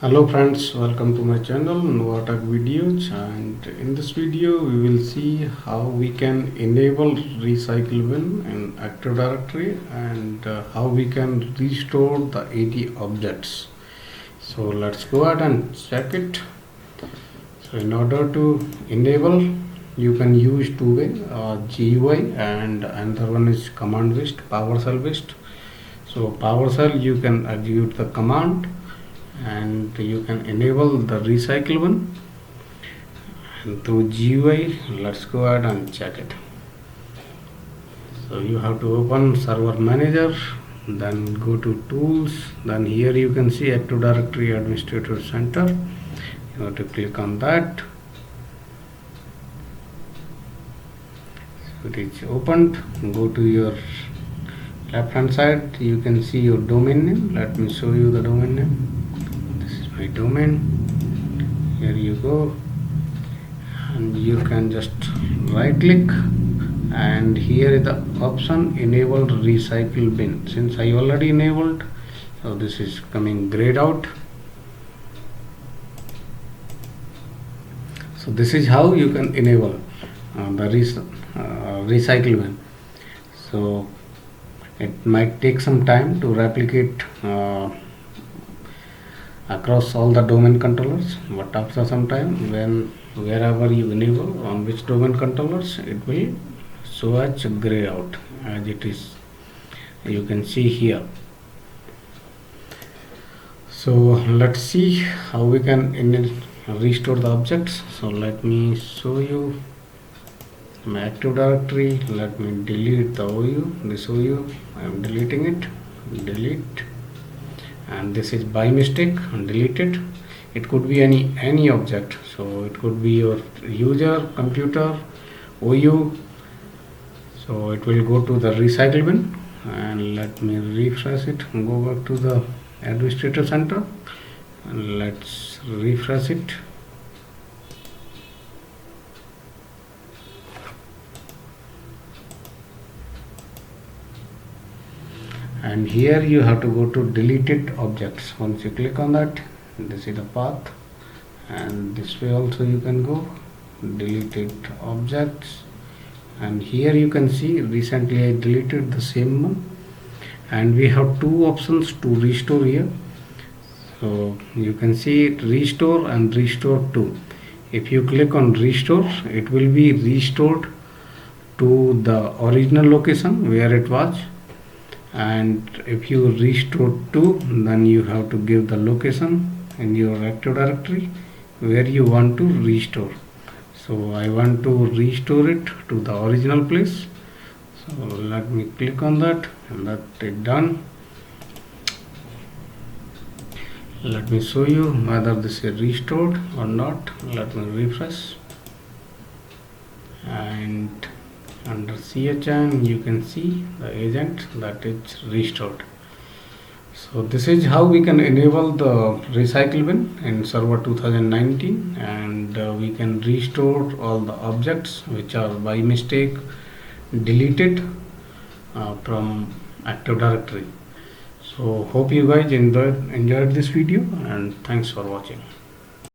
Hello friends, welcome to my channel NUAA-TECH videos, and in this video we will see how we can enable recycle bin in Active Directory and how we can restore the 80 objects. So let's go ahead and check it. So in order to enable, you can use two-way GUI, and another one is command based, PowerShell based. So PowerShell, you can execute the command and you can enable the recycle bin, and through GUI let's go ahead and check it. So you have to open server manager, then go to tools, then here you can see Active Directory Administrator Center. You have to click on that. So it is opened. Go to your left hand side, you can see your domain name. Let me show you the domain name. My domain. Here you go, and you can just right click, and here is the option enable recycle bin. Since I already enabled, so this is coming grayed out. So this is how you can enable the recycle bin. So it might take some time to replicate across all the domain controllers, but after some time, wherever you enable on which domain controllers, it will show as gray out as it is. You can see here. So let's see how we can restore the objects. So let me show you my Active Directory. Let me delete the OU. This OU, I am deleting it. Delete. And this is by mistake deleted. It could be any object, so it could be your user, computer, OU. So it will go to the recycle bin, and let me refresh it and go back to the administrator center, and let's refresh it. And here you have to go to deleted objects. Once you click on that, this is the path, and this way also you can go deleted objects, and here you can see recently I deleted the same one, and we have two options to restore here. So you can see it, restore and restore to. If you click on restore, it will be restored to the original location where it was. And if you restore to, then you have to give the location in your Active Directory where you want to restore. So I want to restore it to the original place, so let me click on that, and that is done. Let me show you whether this is restored or not. Let me refresh, and under CHN you can see the agent that is restored. So this is how we can enable the recycle bin in server 2019, and we can restore all the objects which are by mistake deleted from Active Directory. So hope you guys enjoyed this video, and thanks for watching.